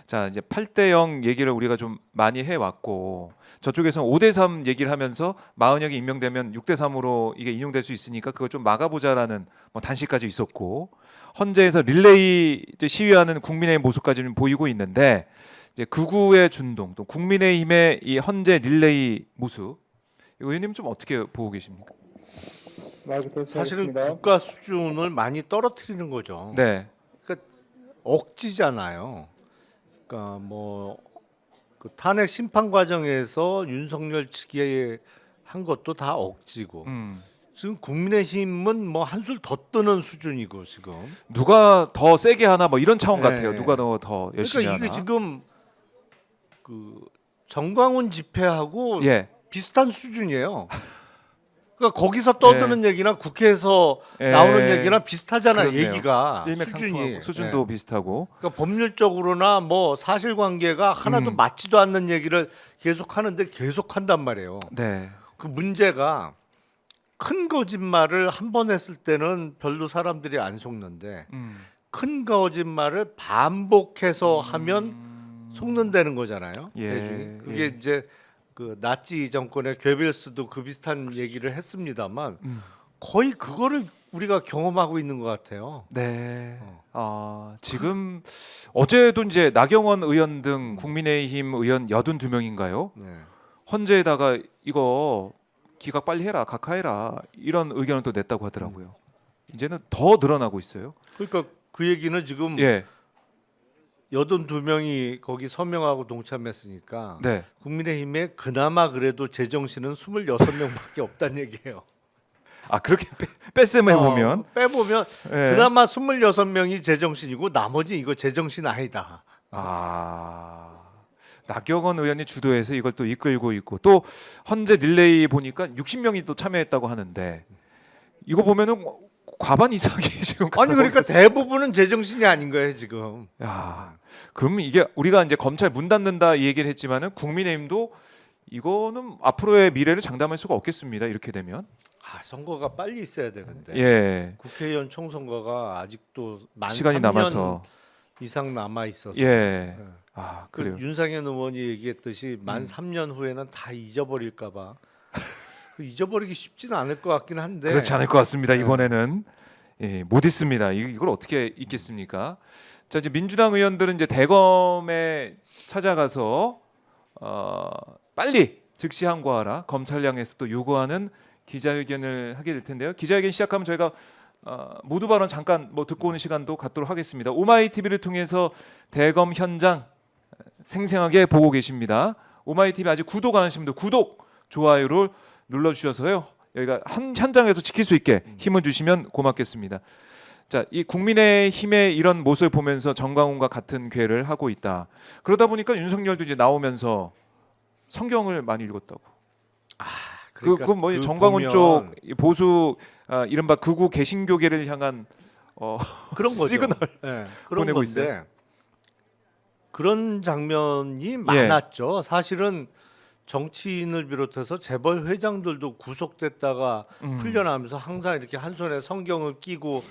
자, 이제 8대0 얘기를 우리가 좀 많이 해왔고 저쪽에서는 5대3 얘기를 하면서 마은혁이 임명되면 6대3으로 이게 인용될 수 있으니까 그걸 좀 막아보자라는 뭐 단식까지 있었고 헌재에서 릴레이 이제 시위하는 국민의힘 모습까지는 보이고 있는데 이제 극우의 준동 또 국민의힘의 이 헌재 릴레이 모습 의원님 좀 어떻게 보고 계십니까? 사실은 국가 수준을 많이 떨어뜨리는 거죠. 네. 그러니까 억지잖아요. 그러니까 뭐 그 탄핵 심판 과정에서 윤석열 측에 한 것도 다 억지고 지금 국민의힘은 뭐 한술 더 뜨는 수준이고 지금 누가 더 세게 하나 뭐 이런 차원 네. 같아요. 누가 더 열심히 그러니까 이게 하나. 지금 그 정광훈 집회하고 예. 비슷한 수준이에요. 그러니까 거기서 떠드는 얘기나 국회에서 예. 나오는 얘기나 비슷하잖아요. 그렇네요. 얘기가 일맥상통하고 수준도 예. 비슷하고. 그러니까 법률적으로나 뭐 사실관계가 하나도 맞지도 않는 얘기를 계속 하는데 계속 한단 말이에요. 네. 그 문제가 큰 거짓말을 한 번 했을 때는 별로 사람들이 안 속는데 큰 거짓말을 반복해서 하면 속는다는 거잖아요. 예. 대중이. 그게 예. 이제 그 나치 정권의 괴벨스도 그 비슷한 얘기를 했습니다만 거의 그거를 우리가 경험하고 있는 것 같아요. 네. 지금 어제도 이제 나경원 의원 등 국민의힘 의원 82명인가요? 네. 헌재에다가 이거 기각 빨리 해라, 각하해라 이런 의견을 또 냈다고 하더라고요. 이제는 더 늘어나고 있어요. 그러니까 그 얘기는 지금 예. 82명이 거기 서명하고 동참했으니까 네. 국민의힘에 그나마 그래도 제정신은 26명밖에 없다는 얘기예요. 그렇게 뺐음해 보면 빼보면 예. 그나마 26명이 제정신이고 나머지 이거 제정신 아니다. 나경원 의원이 주도해서 이걸 또 이끌고 있고 또 헌재 릴레이 보니까 60명이 또 참여했다고 하는데 이거 보면은 과반 이상이 지금 아니 그러니까 가고 대부분은 제정신이 아닌 거예요 지금. 야, 그럼 이게 우리가 이제 검찰 문 닫는다 이 얘기를 했지만은 국민의힘도 이거는 앞으로의 미래를 장담할 수가 없겠습니다. 이렇게 되면. 선거가 빨리 있어야 되는데 예. 국회의원 총선거가 아직도 만 시간이 3년 남아서. 이상 남아 있어서 예. 그 그래요. 윤상현 의원이 얘기했듯이 만 3년 후에는 다 잊어버릴까봐 잊어버리기 쉽지는 않을 것 같긴 한데 그렇지 않을 것 같습니다. 이번에는 못 있습니다. 이걸 어떻게 있겠습니까? 자, 이제 민주당 의원들은 이제 대검에 찾아가서 빨리 즉시 항고하라 검찰량에서 또 요구하는 기자회견을 하게 될 텐데요. 기자회견 시작하면 저희가 모두 발언 잠깐 뭐 듣고 오는 시간도 갖도록 하겠습니다. 오마이 TV를 통해서 대검 현장 생생하게 보고 계십니다. 오마이 TV 아직 구독 안 하신 분들 구독, 좋아요를 눌러주셔서요. 여기가 현장에서 지킬 수 있게 힘을 주시면 고맙겠습니다. 자, 이 국민의힘의 이런 모습을 보면서 정광훈과 같은 궤를 하고 있다. 그러다 보니까 윤석열도 이제 나오면서 성경을 많이 읽었다고. 그러니까 그건 뭐 그 정광훈 보면 쪽 보수 이른바 극우 개신교계를 향한 그런 거죠. 시그널 그런 보내고 건데 있어요. 그런 장면이 많았죠. 사실은 정치인을 비롯해서 재벌 회장들도 구속됐다가 풀려나면서 항상 이렇게 한 손에 성경을 끼고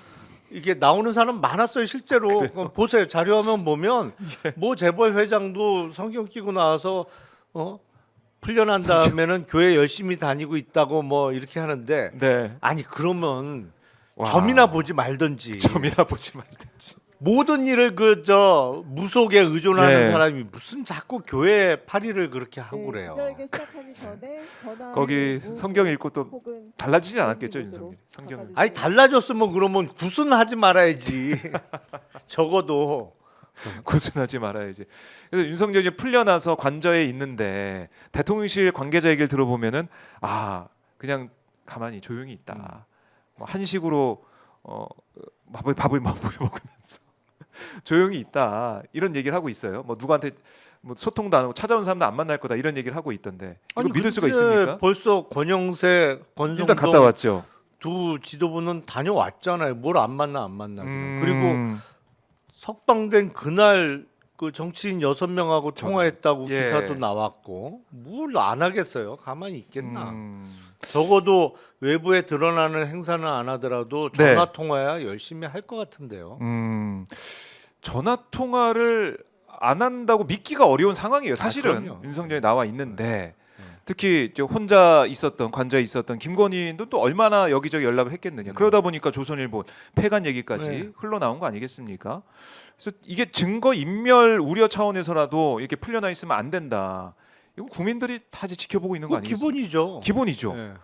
이게 나오는 사람 많았어요 실제로. 보세요 자료화면 보면 뭐 재벌 회장도 성경 끼고 나와서 풀려난 다음에는 교회 열심히 다니고 있다고 뭐 이렇게 하는데 네. 아니 그러면 와. 점이나 보지 말든지 점이나 보지 말든지. 모든 일을 그 저 무속에 의존하는 네. 사람이 무슨 자꾸 교회 파리를 그렇게 하고 그래요. 기자회견 시작하기 전에 거기 성경 읽고 또 혹은 달라지지 않았겠죠 곳으로 윤석열이 성경. 아니 달라졌으면 그러면 구순하지 말아야지. 적어도 구순하지 말아야지. 그래서 윤석열이 풀려나서 관저에 있는데 대통령실 관계자 얘기를 들어보면은 그냥 가만히 조용히 있다. 뭐 한식으로 밥을 먹으면서 조용히 있다 이런 얘기를 하고 있어요. 뭐 누구한테 뭐 소통도 안 하고 찾아온 사람도 안 만날 거다 이런 얘기를 하고 있던데 이거 아니, 믿을 수가 근데 있습니까? 벌써 권영세, 권성동 일단 갔다 왔죠. 두 지도부는 다녀왔잖아요. 뭘 안 만나. 그리고 석방된 그날 그 정치인 6명하고 통화했다고 예. 기사도 나왔고 뭘 안 하겠어요. 가만히 있겠나. 음. 적어도 외부에 드러나는 행사는 안 하더라도 네. 전화 통화야 열심히 할 것 같은데요. 전화 통화를 안 한다고 믿기가 어려운 상황이에요. 사실은 그럼요. 윤석열이 나와 있는데 특히 저 혼자 있었던 관저에 있었던 김건희도 또 얼마나 여기저기 연락을 했겠느냐. 그러다 보니까 조선일보 폐간 얘기까지 네. 흘러나온 거 아니겠습니까? 그래서 이게 증거 인멸 우려 차원에서라도 이렇게 풀려나 있으면 안 된다. 이거 국민들이 다 이제 지켜보고 있는 거 그 아니겠습니까? 기본이죠. 기본이죠. 네.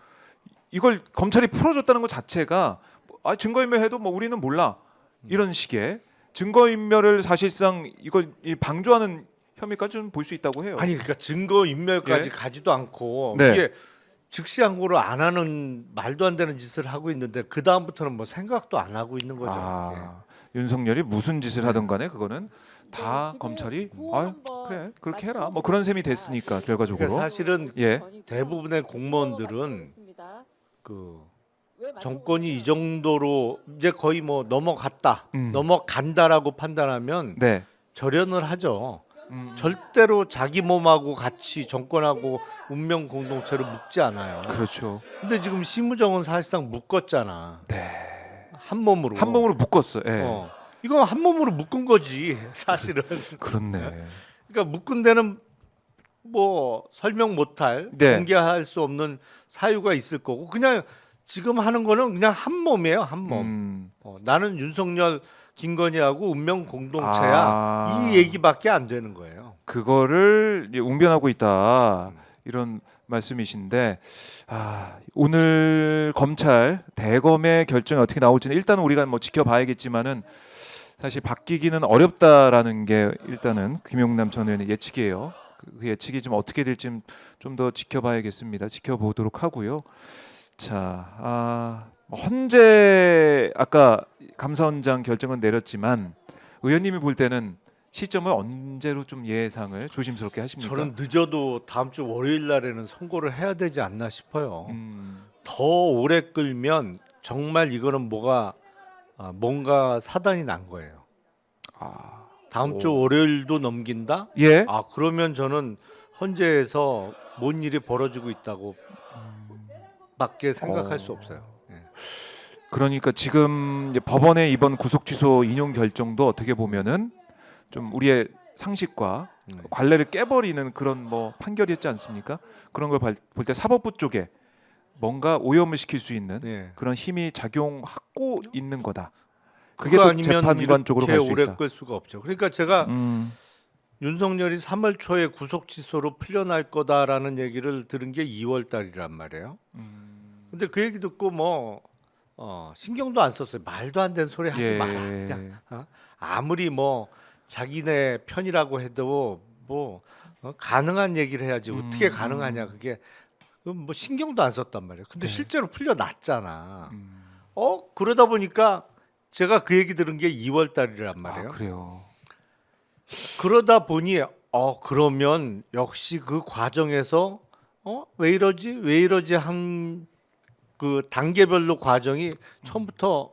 이걸 검찰이 풀어줬다는 것 자체가 증거인멸해도 뭐 우리는 몰라 이런 식의 증거인멸을 사실상 이걸 방조하는 혐의까지 좀 볼 수 있다고 해요. 아니 그러니까 증거 인멸까지 예? 가지도 않고 네. 이게 즉시항고를 안 하는 말도 안 되는 짓을 하고 있는데 그 다음부터는 뭐 생각도 안 하고 있는 거죠. 윤석열이 무슨 짓을 하든 간에 그거는 다 지금 검찰이 구호 한번 그래 그렇게 해라 맞춰보겠습니다. 뭐 그런 셈이 됐으니까 결과적으로 그러니까 사실은 예. 대부분의 공무원들은 맞춰보겠습니다. 그 왜 정권이 이 정도로 이제 거의 뭐 넘어갔다, 음. 넘어간다라고 판단하면 네. 절연을 하죠. 절대로 자기 몸하고 같이 정권하고 운명 공동체로 묶지 않아요. 그렇죠. 근데 지금 심우정은 사실상 묶었잖아. 네. 한 몸으로. 한 몸으로 묶었어. 예. 이거 한 몸으로 묶은 거지 사실은. 그렇네. 그러니까 묶은 데는 뭐 설명 못할 네. 공개할 수 없는 사유가 있을 거고 그냥 지금 하는 거는 그냥 한 몸이에요 한 몸. 나는 윤석열 김건희하고 운명 공동체야 이 얘기밖에 안 되는 거예요. 그거를 이제 웅변하고 있다 이런 말씀이신데 오늘 검찰 대검의 결정이 어떻게 나올지는 일단은 우리가 뭐 지켜봐야겠지만은 사실 바뀌기는 어렵다라는 게 일단은 김용남 전 의원의 예측이에요. 그 예측이 좀 어떻게 될지 좀 더 지켜봐야겠습니다. 지켜보도록 하고요. 자, 헌재 아까 감사원장 결정은 내렸지만 의원님이 볼 때는 시점을 언제로 좀 예상을 조심스럽게 하십니까? 저는 늦어도 다음 주 월요일 날에는 선고를 해야 되지 않나 싶어요. 더 오래 끌면 정말 이거는 뭔가 사단이 난 거예요. 다음 주 월요일도 넘긴다? 예. 그러면 저는 헌재에서 뭔 일이 벌어지고 있다고 밖에 생각할 수 없어요. 예. 그러니까 지금 이제 법원의 이번 구속 취소 인용 결정도 어떻게 보면은 좀 우리의 상식과 관례를 깨버리는 그런 뭐 판결이었지 않습니까? 그런 걸 볼 때 사법부 쪽에 뭔가 오염을 시킬 수 있는 예. 그런 힘이 작용하고 있는 거다. 그게 그거 또 아니면 재판관 쪽으로 갈 이렇게 수 오래 있다. 끌 수가 없죠. 그러니까 제가 음, 윤석열이 3월 초에 구속 취소로 풀려날 거다라는 얘기를 들은 게 2월 달이란 말이에요. 근데 그 얘기 듣고 신경도 안 썼어요. 말도 안 되는 소리 하지 예. 마라. 그냥 아무리 뭐 자기네 편이라고 해도 가능한 얘기를 해야지 어떻게 가능하냐 그게 뭐 신경도 안 썼단 말이에요. 근데 실제로 풀려났잖아. 그러다 보니까 제가 그 얘기 들은 게 2월 달이란 말이에요. 그래요. 그러다 보니 그러면 역시 그 과정에서 왜 이러지 한 그 단계별로 과정이 처음부터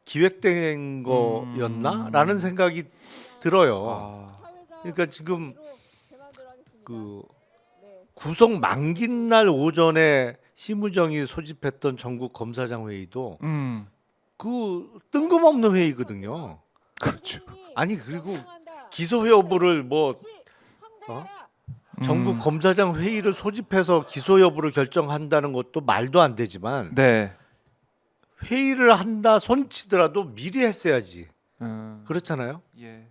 기획된 거였나라는 생각이 들어요. 그러니까 지금 그 구속 만긴 날 오전에 심우정이 소집했던 전국 검사장 회의도 그 뜬금없는 회의거든요. 그렇죠. 아니 그리고 기소 여부를 전국 검사장 회의를 소집해서 기소 여부를 결정한다는 것도 말도 안 되지만 네. 회의를 한다 손치더라도 미리 했어야지. 그렇잖아요. 예.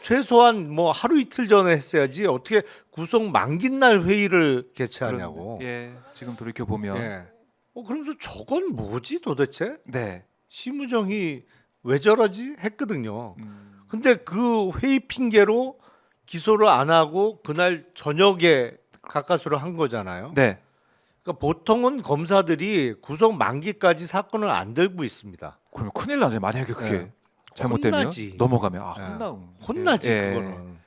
최소한 뭐 하루 이틀 전에 했어야지 어떻게 구속 만긴 날 회의를 개최하냐고. 예. 지금 돌이켜 보면 예. 그러면서 저건 뭐지 도대체? 네. 심우정이 왜 저러지 했거든요. 근데 그 회의 핑계로 기소를 안 하고 그날 저녁에 가까스로 한 거잖아요. 네. 그러니까 보통은 검사들이 구속 만기까지 사건을 안 들고 있습니다. 그러면 큰일 나죠. 만약에 그게 네. 잘못되면 혼나지. 넘어가면 네. 혼나지 예. 그거는.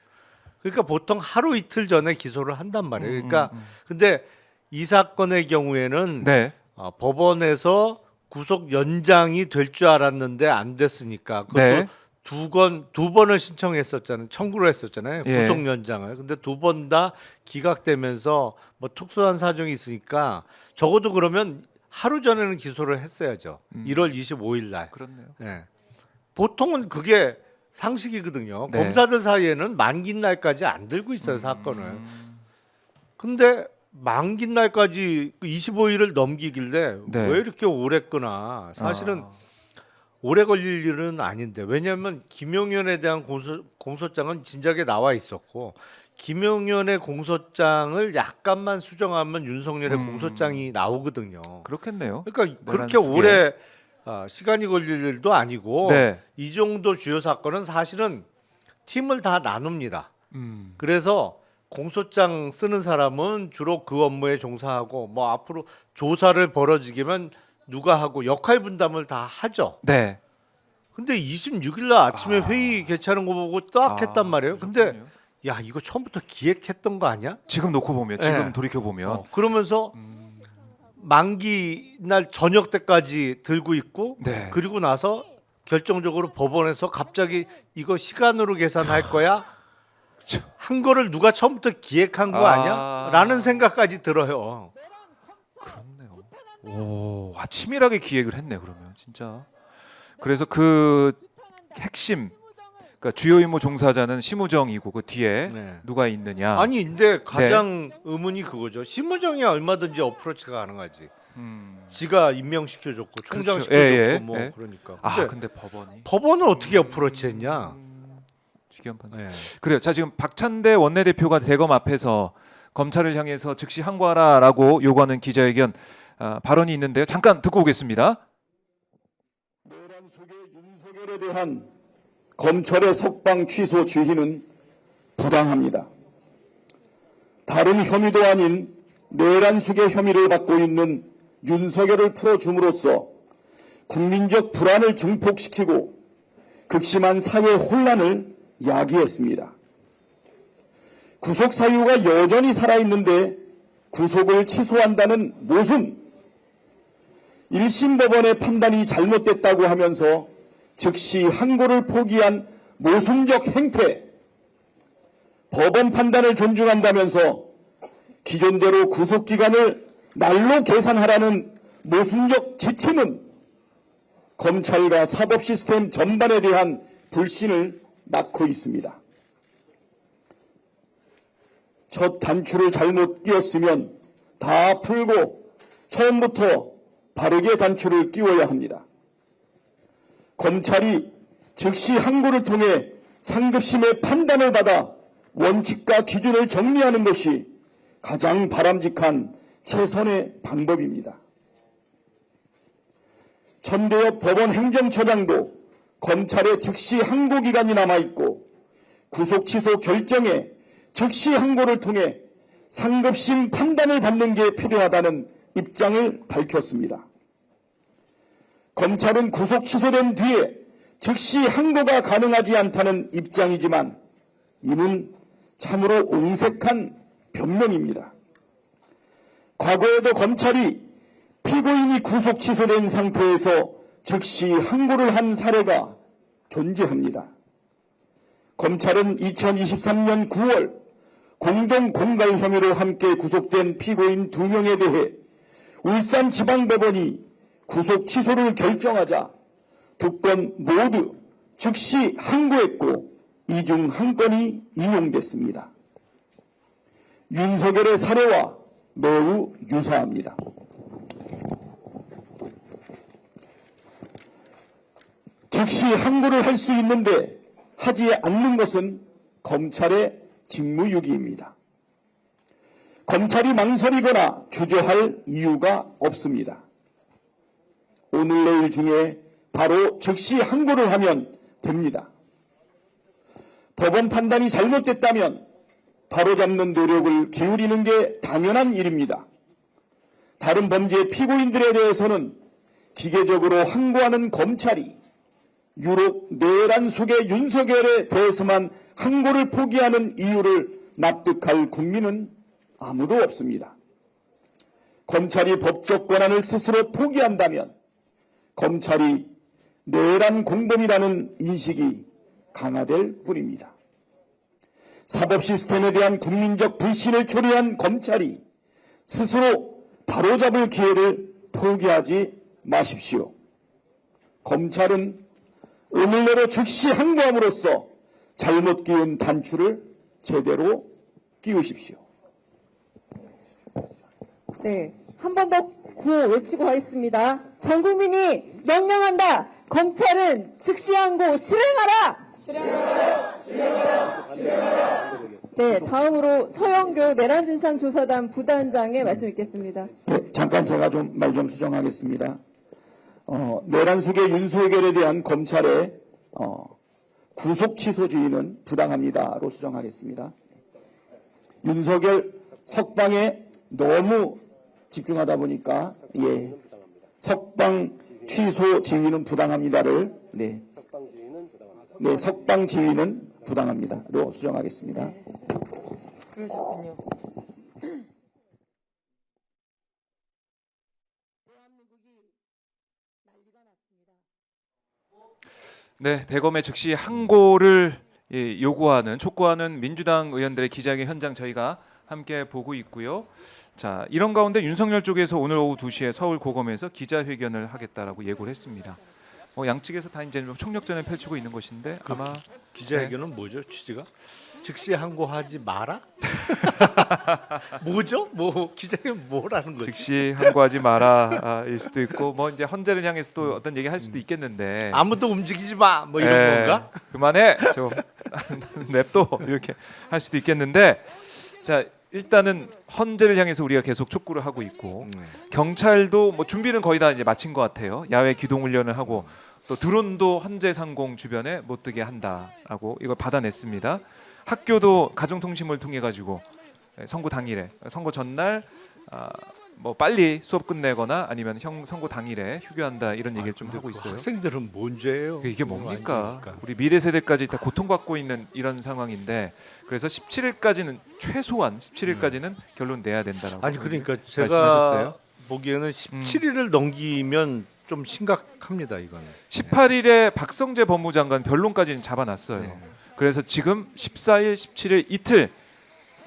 그러니까 보통 하루 이틀 전에 기소를 한단 말이에요. 그러니까 근데 이 사건의 경우에는 네. 법원에서 구속 연장이 될 줄 알았는데 안 됐으니까 그것도 네. 두 번을 신청했었잖아요. 청구를 했었잖아요. 예. 구속 연장을. 근데 두 번 다 기각되면서 뭐 특수한 사정이 있으니까 적어도 그러면 하루 전에는 기소를 했어야죠. 1월 25일 날. 그렇네요. 예. 보통은 그게 상식이거든요. 네. 검사들 사이에는 만기 날까지 안 들고 있어요, 사건을. 근데 만기 날까지 25일을 넘기길래 네. 왜 이렇게 오래 끄나. 사실은 오래 걸릴 일은 아닌데, 왜냐하면 김용현에 대한 공소장은 진작에 나와 있었고, 김용현의 공소장을 약간만 수정하면 윤석열의 공소장이 나오거든요. 그렇겠네요. 그러니까 내란 그렇게 수계. 오래 시간이 걸릴 일도 아니고, 네. 이 정도 주요 사건은 사실은 팀을 다 나눕니다. 음. 그래서 공소장 쓰는 사람은 주로 그 업무에 종사하고, 뭐 앞으로 조사를 벌어지기면 누가 하고 역할 분담을 다 하죠. 네. 근데 26일 날 아침에 회의 개최하는 거 보고 딱 했단 말이에요. 근데 그렇군요. 야, 이거 처음부터 기획했던 거 아니야? 지금 놓고 보면, 지금 네. 돌이켜 보면, 그러면서 만기 날 저녁 때까지 들고 있고, 네. 그리고 나서 결정적으로 법원에서 갑자기 이거 시간으로 계산할 거야? 한 거를 누가 처음부터 기획한 거 아니야? 라는 생각까지 들어요. 그렇네요. 오, 치밀하게 기획을 했네 그러면 진짜. 그래서 그 핵심, 그러니까 주요 임무 종사자는 심우정이고 그 뒤에 네. 누가 있느냐. 아니 근데 가장 의문이 그거죠. 심우정이 얼마든지 어프로치가 가능하지. 지가 임명시켜줬고 총장 그렇죠. 시켜줬고 뭐 예. 그러니까. 근데 법원이 법원은 어떻게 어프로치했냐? 지기현 판사. 네. 그래요. 자, 지금 박찬대 원내대표가 대검 앞에서 검찰을 향해서 즉시 항고하라라고 요구하는 기자회견 발언이 있는데요. 잠깐 듣고 오겠습니다. 내란 속의 윤석열에 대한 검찰의 석방 취소 지휘는 부당합니다. 다른 혐의도 아닌 내란 속의 혐의를 받고 있는 윤석열을 풀어줌으로써 국민적 불안을 증폭시키고 극심한 사회 혼란을 야기했습니다. 구속 사유가 여전히 살아있는데 구속을 취소한다는 모순, 1심 법원의 판단이 잘못됐다고 하면서 즉시 항고를 포기한 모순적 행태, 법원 판단을 존중한다면서 기존대로 구속기간을 날로 계산하라는 모순적 지침은 검찰과 사법 시스템 전반에 대한 불신을 낳고 있습니다. 첫 단추를 잘못 끼웠으면 다 풀고 처음부터 바르게 단추를 끼워야 합니다. 검찰이 즉시 항고를 통해 상급심의 판단을 받아 원칙과 기준을 정리하는 것이 가장 바람직한 최선의 방법입니다. 천대엽 법원 행정처장도 검찰의 즉시 항고 기간이 남아있고 구속 취소 결정에 즉시 항고를 통해 상급심 판단을 받는 게 필요하다는 입장을 밝혔습니다. 검찰은 구속 취소된 뒤에 즉시 항고가 가능하지 않다는 입장이지만 이는 참으로 옹색한 변명입니다. 과거에도 검찰이 피고인이 구속 취소된 상태에서 즉시 항고를 한 사례가 존재합니다. 검찰은 2023년 9월 공동 공갈 혐의로 함께 구속된 피고인 2명에 대해 울산지방법원이 구속 취소를 결정하자 2건 모두 즉시 항고했고 이 중 한 건이 인용됐습니다. 윤석열의 사례와 매우 유사합니다. 즉시 항고를 할 수 있는데 하지 않는 것은 검찰의 직무유기입니다. 검찰이 망설이거나 주저할 이유가 없습니다. 오늘 내일 중에 바로 즉시 항고를 하면 됩니다. 법원 판단이 잘못됐다면 바로잡는 노력을 기울이는 게 당연한 일입니다. 다른 범죄 피고인들에 대해서는 기계적으로 항고하는 검찰이 유독 내란 속의 윤석열에 대해서만 항고를 포기하는 이유를 납득할 국민은 아무도 없습니다. 검찰이 법적 권한을 스스로 포기한다면 검찰이 내란 공범이라는 인식이 강화될 뿐입니다. 사법 시스템에 대한 국민적 불신을 초래한 검찰이 스스로 바로잡을 기회를 포기하지 마십시오. 검찰은 오늘내로 즉시 항고함으로써 잘못 끼운 단추를 제대로 끼우십시오. 네, 한 번 더 구호 외치고 가겠습니다. 전 국민이 명령한다. 검찰은 즉시 항고 실행하라. 네, 다음으로 서영교 내란진상조사단 부단장의 말씀 읽겠습니다. 네, 잠깐 제가 좀 말 좀 수정하겠습니다. 내란 속의 윤석열에 대한 검찰의 구속 취소 지휘는 부당합니다로 수정하겠습니다. 윤석열 석방에 너무 집중하다 보니까 석방 취소 지휘는 부당합니다를 석방 지휘는 부당합니다로 수정하겠습니다. 그러셨군요. 네, 대검의 즉시 항고를 요구하는 촉구하는 민주당 의원들의 기자회견 현장 저희가 함께 보고 있고요. 자, 이런 가운데 윤석열 쪽에서 오늘 오후 2시에 서울 고검에서 기자회견을 하겠다라고 예고를 했습니다. 양측에서 다 이제 총력전을 펼치고 있는 것인데 아마 기자회견은 뭐죠? 취지가? 즉시 항고하지 마라? 뭐죠? 뭐 기자회견 뭐라는 거지? 즉시 항고하지 마라일 수도 있고 뭐 이제 헌재를 향해서 또 어떤 얘기 할 수도 있겠는데 아무도 움직이지 마. 뭐 이런 건가? 그만해. 좀 냅둬 이렇게 할 수도 있겠는데 자, 일단은 헌재를 향해서 우리가 계속 촉구를 하고 있고 경찰도 뭐 준비는 거의 다 이제 마친 것 같아요. 야외 기동 훈련을 하고 또 드론도 헌재 상공 주변에 못 뜨게 한다라고 이걸 받아냈습니다. 학교도 가정통신을 통해 가지고 선고 당일에 선고 전날 뭐 빨리 수업 끝내거나 아니면 선고 당일에 휴교한다 이런 얘기를 좀 하고 있어요. 학생들은 뭔 죄예요? 이게 뭡니까? 그러니까. 우리 미래 세대까지 다 고통받고 있는 이런 상황인데 그래서 17일까지는 최소한 17일까지는 결론 내야 된다라고. 아니 그러니까 제가 말씀하셨어요? 보기에는 17일을 넘기면 좀 심각합니다 이거는. 18일에 박성재 법무장관 변론까지는 잡아놨어요. 네. 그래서 지금 14일, 17일 이틀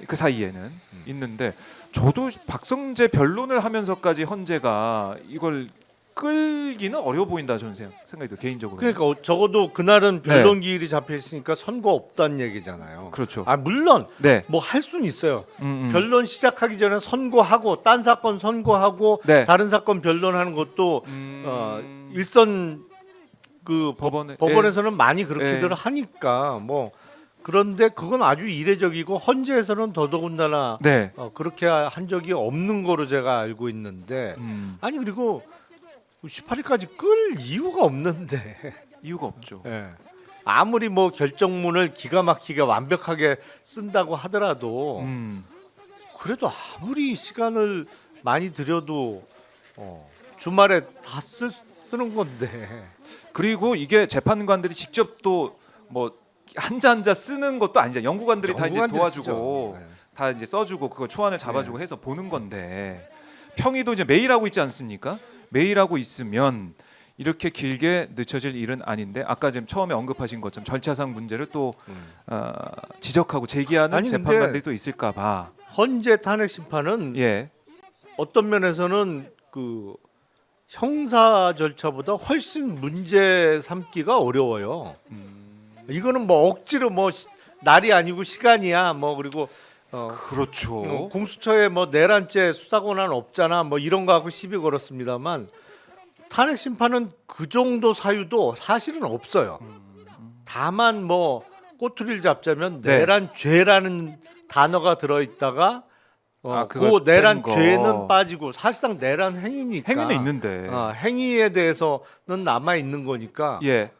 그 사이에는 있는데 저도 박성재 변론을 하면서까지 헌재가 이걸 끌기는 어려워 보인다 저는 생각이 들어요 개인적으로. 그러니까 적어도 그날은 변론 기일이 잡혀 있으니까 선고 없다는 얘기잖아요. 그렇죠. 물론 네. 뭐 할 수는 있어요. 변론 시작하기 전에 선고하고 딴 사건 선고하고 네. 다른 사건 변론하는 것도 일선 그 법원에서는 많이 그렇게들 하니까 뭐 그런데 그건 아주 이례적이고 헌재에서는 더더군다나 네. 그렇게 한 적이 없는 거로 제가 알고 있는데 아니 그리고 18일까지 끌 이유가 없는데 이유가 없죠. 예. 아무리 뭐 결정문을 기가 막히게 완벽하게 쓴다고 하더라도 그래도 아무리 시간을 많이 들여도 주말에 다 쓰는 건데. 그리고 이게 재판관들이 직접 또 뭐 한자 쓰는 것도 아니죠. 연구관들이 다 이제 연구관들이 도와주고 쓰죠. 네. 다 이제 써주고 그거 초안을 잡아주고 해서 보는 건데 평의도 이제 매일 하고 있지 않습니까? 매일 하고 있으면 이렇게 길게 늦춰질 일은 아닌데 아까 지금 처음에 언급하신 것처럼 절차상 문제를 또 지적하고 제기하는 아니, 근데 재판관들이 또 있을까봐. 헌재 탄핵 심판은 예. 어떤 면에서는 그 형사 절차보다 훨씬 문제 삼기가 어려워요. 이거는 뭐 억지로 뭐 날이 아니고 시간이야. 뭐 그리고 그렇죠. 공수처에 뭐 내란죄 수사 권한 없잖아. 뭐 이런 거 하고 시비 걸었습니다만 탄핵 심판은 그 정도 사유도 사실은 없어요. 다만 뭐 꼬투리를 잡자면 네. 내란죄라는 단어가 들어있다가 그걸 그 내란 뺀 거. 죄는 빠지고 사실상 내란 행위니까 행위는 있는데. 행위에 대해서는 남아 있는 거니까. 예.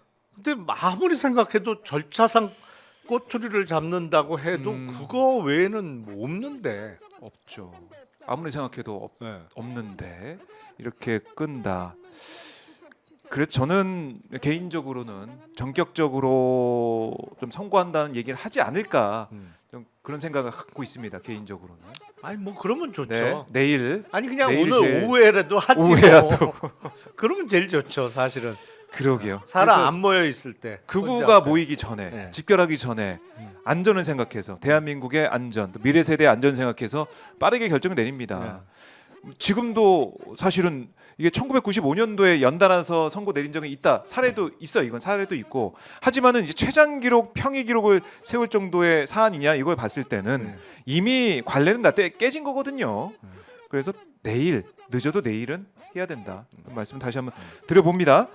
근데 아무리 생각해도 절차상 꼬투리를 잡는다고 해도 그거 외에는 뭐 없는데. 없죠. 아무리 생각해도 네. 없는데 이렇게 끈다. 그래서 저는 개인적으로는 전격적으로 좀 선고한다는 얘기를 하지 않을까 좀 그런 생각을 갖고 있습니다. 개인적으로는. 아니 뭐 그러면 좋죠. 네, 내일 아니 그냥 내일 오늘 제일 오후에라도 하지 오후에라도. 뭐. 그러면 제일 좋죠, 사실은. 그러게요. 사람 그래서 안 모여 있을 때. 극우가 혼자 앞에. 모이기 전에 네. 집결하기 전에 안전을 생각해서 대한민국의 안전, 또 미래 세대의 안전 생각해서 빠르게 결정을 내립니다. 지금도 사실은 이게 1995년도에 연달아서 선고 내린 적이 있다. 사례도 있어. 이건 사례도 있고. 하지만은 이제 최장 기록, 평의 기록을 세울 정도의 사안이냐 이걸 봤을 때는 네. 이미 관례는 다 깨진 거거든요. 그래서 내일 늦어도 내일은 해야 된다. 그 말씀 다시 한번 드려봅니다.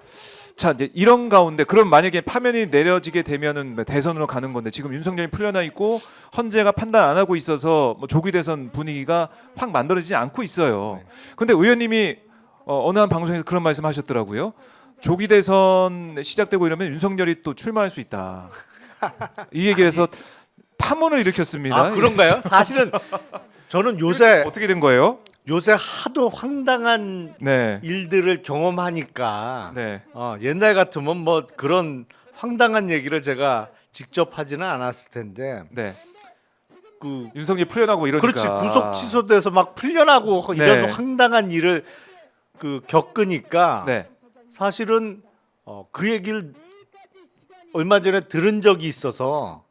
자, 이제 이런 가운데 그럼 만약에 파면이 내려지게 되면은 대선으로 가는 건데 지금 윤석열이 풀려나 있고 헌재가 판단 안 하고 있어서 뭐 조기 대선 분위기가 확 만들어지지 않고 있어요. 근데 의원님이 어느 한 방송에서 그런 말씀하셨더라고요. 조기 대선 시작되고 이러면 윤석열이 또 출마할 수 있다. 이 얘기를 해서 파문을 일으켰습니다. 아 그런가요? 사실은 저는 요새 어떻게 된 거예요? 하도 황당한 네. 일들을 경험하니까 네. 옛날 같으면 뭐 그런 황당한 얘기를 제가 직접 하지는 않았을 텐데 네. 그 윤석열이 풀려나고 이러니까. 그렇지 구속 취소돼서 막 풀려나고 이런 네. 황당한 일을 겪으니까 네. 사실은 그 얘기를 얼마 전에 들은 적이 있어서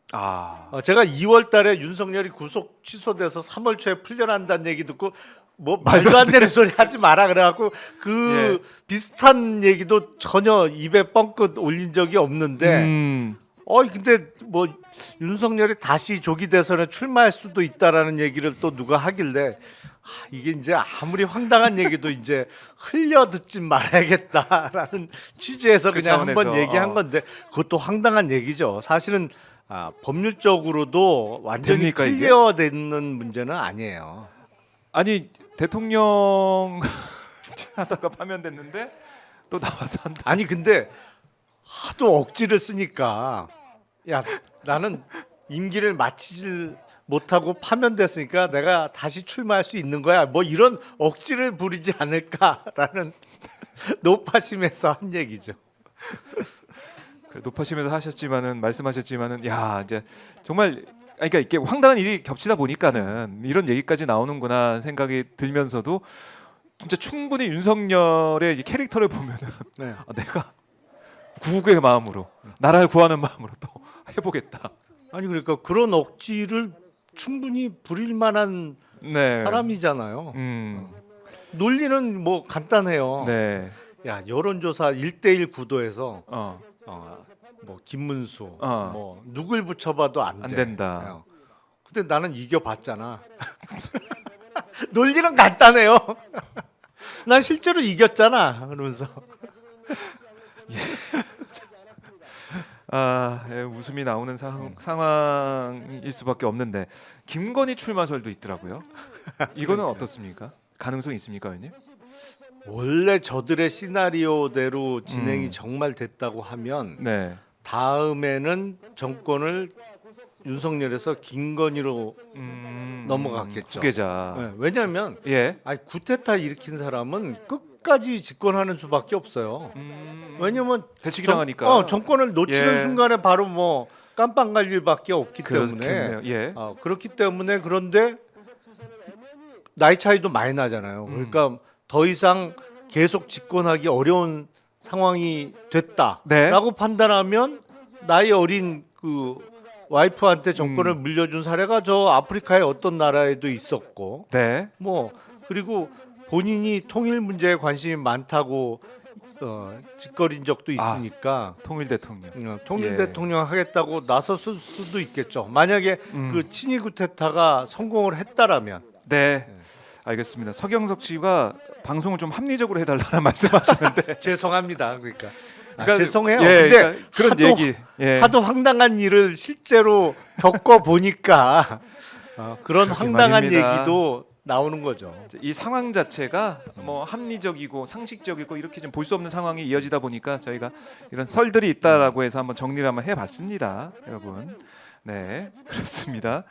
제가 2월달에 윤석열이 구속 취소돼서 3월 초에 풀려난다는 얘기 듣고 뭐 말도 안 되는 소리 하지 마라 그래갖고 비슷한 얘기도 전혀 입에 뻥끗 올린 적이 없는데 근데 뭐 윤석열이 다시 조기 대선에 출마할 수도 있다라는 얘기를 또 누가 하길래 이게 이제 아무리 황당한 얘기도 이제 흘려 듣지 말아야겠다라는 취지에서 그 그냥 한번 차원에서, 얘기한 건데 그것도 황당한 얘기죠. 사실은 법률적으로도 완전히 됩니까, 이게? 클리어되는 문제는 아니에요. 아니 대통령 하다가 파면됐는데 또 나와서 한다. 아니 근데 하도 억지를 쓰니까 야 나는 임기를 마치질 못하고 파면됐으니까 내가 다시 출마할 수 있는 거야. 뭐 이런 억지를 부리지 않을까라는 노파심에서 한 얘기죠. 높아시면서 하셨지만은 말씀하셨지만은 야 이제 정말 그러니까 이게 황당한 일이 겹치다 보니까는 이런 얘기까지 나오는구나 생각이 들면서도 진짜 충분히 윤석열의 이 캐릭터를 보면은 네. 내가 구국의 마음으로 나라를 구하는 마음으로 또 해보겠다. 아니 그러니까 그런 억지를 충분히 부릴 만한 네. 사람이잖아요. 논리는 뭐 간단해요. 네. 야 여론조사 1대1 구도에서 어. 뭐 김문수 어. 뭐 누굴 붙여봐도 안 안 돼. 된다. 근데 나는 이겨봤잖아. 논리는 간단해요. 난 실제로 이겼잖아. 그러면서 웃음이 나오는 상황일 수밖에 없는데 김건희 출마설도 있더라고요. 이거는 어떻습니까? 가능성 있습니까, 의원님? 원래 저들의 시나리오대로 진행이 정말 됐다고 하면 네. 다음에는 정권을 윤석열에서 김건희로 넘어갔겠죠. 후계자. 네, 왜냐하면 예. 쿠데타 일으킨 사람은 끝까지 집권하는 수밖에 없어요. 왜냐면 대치기 당하니까. 정권을 놓치는 예. 순간에 바로 뭐 깜빵 갈 일밖에 없기 때문에 그렇겠네요. 예. 그렇기 때문에 그런데 나이 차이도 많이 나잖아요. 그러니까 더 이상 계속 집권하기 어려운 상황이 됐다라고 네. 판단하면 나이 어린 그 와이프한테 정권을 물려준 사례가 저 아프리카의 어떤 나라에도 있었고 네. 뭐 그리고 본인이 통일 문제에 관심이 많다고 짓거린 적도 있으니까 통일 대통령. 통일 예. 대통령 하겠다고 나섰을 수도 있겠죠. 만약에 그 친위 쿠데타가 성공을 했다라면 네. 알겠습니다. 서경석 씨가 방송을 좀 합리적으로 해달라는 말씀하시는데. 죄송합니다. 그러니까, 그러니까, 죄송해요. 예, 근데 그러니까 그런 하도, 얘기. 예. 하도 황당한 일을 실제로 겪어 보니까 그런 그러게 황당한 말입니다. 얘기도 나오는 거죠. 이 상황 자체가 뭐 합리적이고 상식적이고 이렇게 좀 볼 수 없는 상황이 이어지다 보니까 저희가 이런 설들이 있다라고 해서 한번 정리를 한번 해봤습니다, 여러분. 네, 그렇습니다.